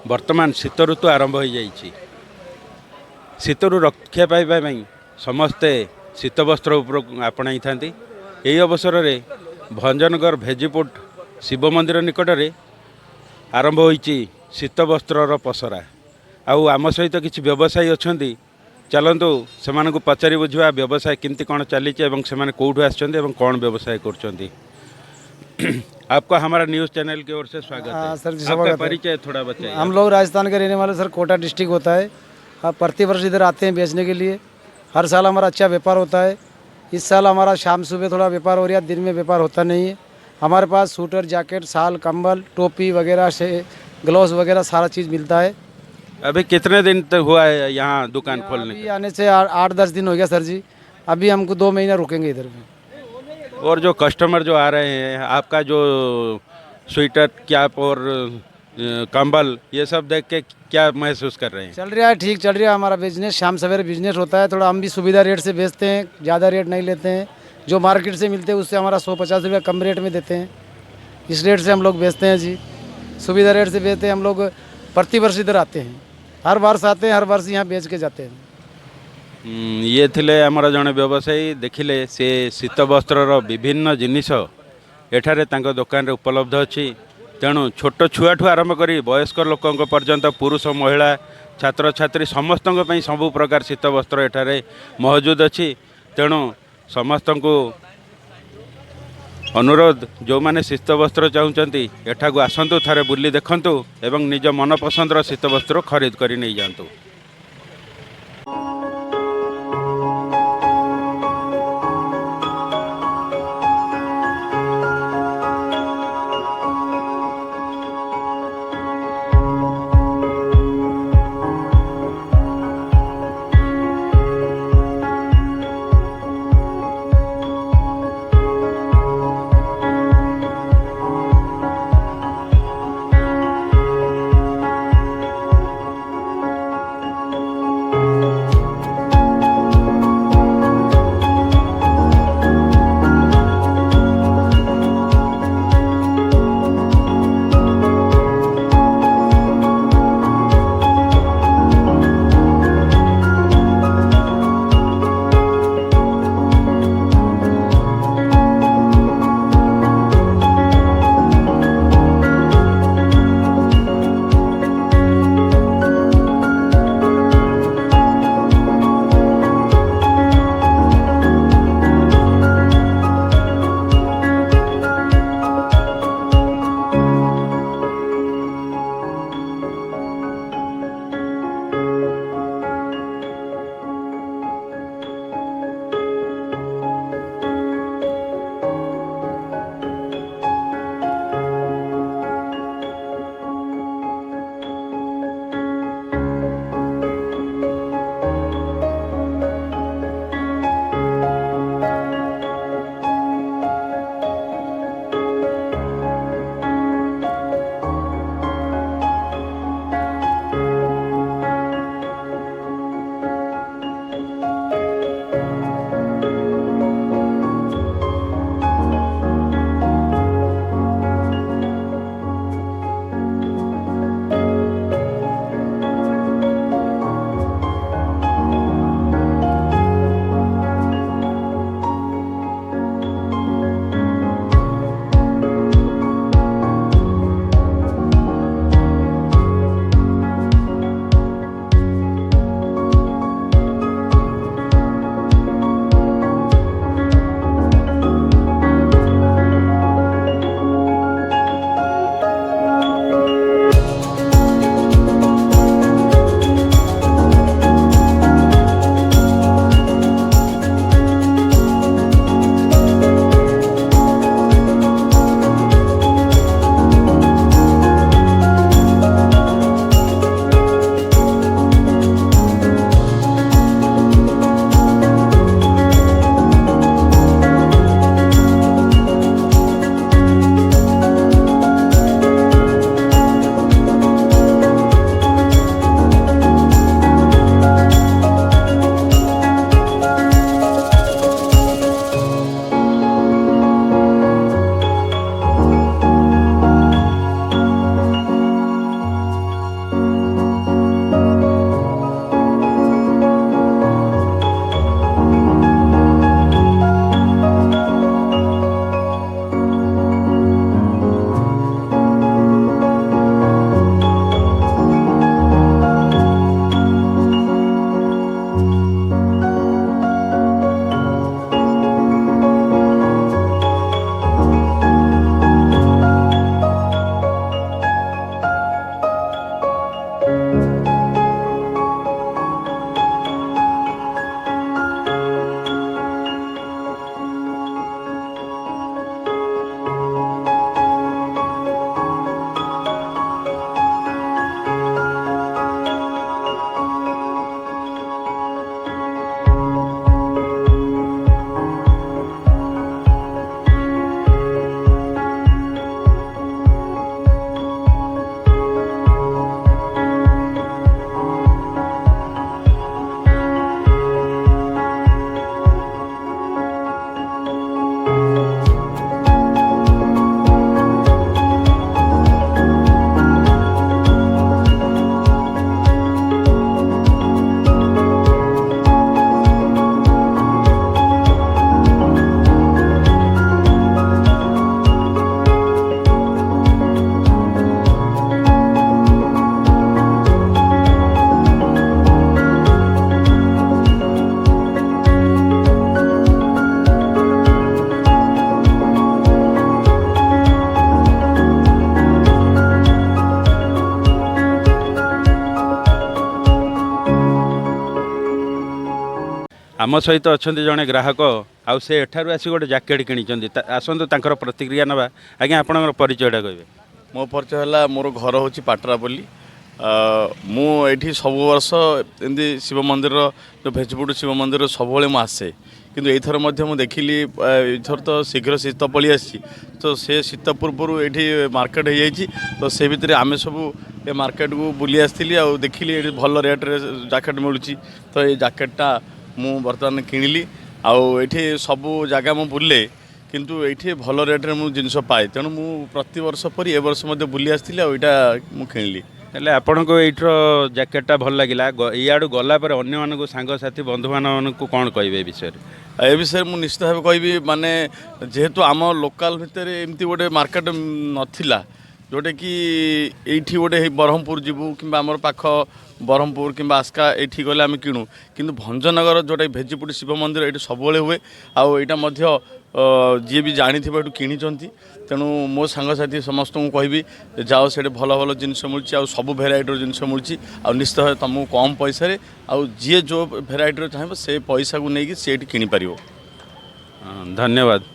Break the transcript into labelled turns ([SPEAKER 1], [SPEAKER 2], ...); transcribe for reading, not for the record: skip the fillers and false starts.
[SPEAKER 1] वर्तमान शीत ऋतु आरंभ हो जाइए। शीतरु रक्षा पाइबा समस्ते शीत वस्त्र आपणाई था। यही अवसर में भंजनगर भेजीपुट शिव मंदिर निकट में आरंभ होइछि शीत वस्त्र पसरा। आम सहित किसी व्यवसायी अच्छा चलतु से पचारि बुझा व्यवसाय केमती कौन चली से कौटू आसछन्ति एवं कौन व्यवसाय कर। आपका हमारा न्यूज़ चैनल की ओर से स्वागत है।
[SPEAKER 2] सर जी,
[SPEAKER 1] आपका
[SPEAKER 2] स्वागत है।
[SPEAKER 1] परिचय थोड़ा बताइए।
[SPEAKER 2] हम लोग राजस्थान के रहने वाले सर, कोटा डिस्ट्रिक्ट होता है। आप प्रति वर्ष इधर आते हैं बेचने के लिए। हर साल हमारा अच्छा व्यापार होता है। इस साल हमारा शाम सुबह थोड़ा व्यापार हो रहा है, दिन में व्यापार होता नहीं है। हमारे पास सूटर, जैकेट, शाल, कंबल, टोपी वगैरह से ग्लव्स वगैरह सारा चीज़ मिलता है।
[SPEAKER 1] अभी कितने दिन तक हुआ है यहाँ दुकान खोलने
[SPEAKER 2] अभी
[SPEAKER 1] का?
[SPEAKER 2] आने से 8-10 दिन हो गया सर जी। अभी हमको 2 महीना रुकेंगे इधर में।
[SPEAKER 1] और जो कस्टमर जो आ रहे हैं, आपका जो स्वेटर, कैप और कंबल ये सब देख के क्या महसूस कर रहे हैं?
[SPEAKER 2] चल रहा है, ठीक चल रहा है हमारा बिजनेस। शाम सवेरे बिजनेस होता है। थोड़ा हम भी सुविधा रेट से बेचते हैं, ज़्यादा रेट नहीं लेते हैं। जो मार्केट से मिलते हैं उससे हमारा 150 रुपया कम रेट में देते हैं। इस रेट से हम लोग बेचते हैं जी। सुविधा रेट से बेचते हैं। हम लोग प्रति वर्ष इधर आते हैं, हर वर्ष आते हैं, हर वर्ष यहाँ बेच के जाते हैं।
[SPEAKER 1] ये थिले आमर जड़े व्यवसायी देखिले से शीत वस्त्र विभिन्न जिनिस एठारे तांको दुकान रे उपलब्ध अच्छी। तेणु छोट छुआठू आरंभ करी वयस्क लोकों पर्यंत पुरुष, महिला, छात्र छात्री समस्त सबु प्रकार शीत वस्त्र एठारे मौजूद अच्छी। तेणु समस्त को अनुरोध, जो माने शीत वस्त्र चाहते एठा को आसतु, थारे बुली देखंतु एवं निज मन पसंदर शीत वस्त्र खरीद करी नहीं जातु। आम सहित अच्छा जड़े ग्राहक आउ से एठारू आसी गोटे जैकेट किणी आसतु तांकर प्रतिक्रिया नवा आज्ञा आपण परिचयटा कहबे
[SPEAKER 3] मो परिचय है मोर घर हूँ पाटरापल्ली मुझे सब वर्ष एमती शिव मंदिर जो भेजपुर शिव मंदिर सब मुझे किंतु एथर मुझे देखिली एथर तो शीघ्र शीत पलि आसी तो से शीत पूर्व ये मार्केट हो जाइए तो से भितर आम सब ये मार्केट को बुली आसती आ देखिली ये भल रेट्रे जैकेट मिलूँ तो ये जैकेटा मु बर्तमान किणिली आठी सब जगह मु बुले किंतु ये भल रेट्रे मुझे जिनस पाए तेणु मु प्रति वर्ष पर ए वर्ष बुली आसती आईटा मु किणिली
[SPEAKER 1] हेले आपण को एइटर जैकेटटा भल लागिला इयाडू गला पर अन्य मानक सांगसाथी बंधु मानक कौन कहबे विषय
[SPEAKER 3] ए विषय मुझे निश्चित भाव कहि माने जेहेतु आम लोकल भितर एमती गोटे मार्केट नथिला जोटे कि एठी गोटे ब्रह्मपुर जीवु कि आमर पाख ब्रह्मपुर कि आस्का एठी गले आम किणु किंतु भंजनगर जोटे भेजीपुर शिव मंदिर ये सब हुए आईटा जी भी जानी थे किणी तेणु मो सांगसाथी समस्त को कहि जाओ से भल भल जिनस मिलूँ आ सब भेराइटर जिनस मिलूँ आ निश्चित भाव तुमको कम पैसा जी जो भेराइटर चाहिए से पैसा को लेकिन से किपर।
[SPEAKER 1] धन्यवाद।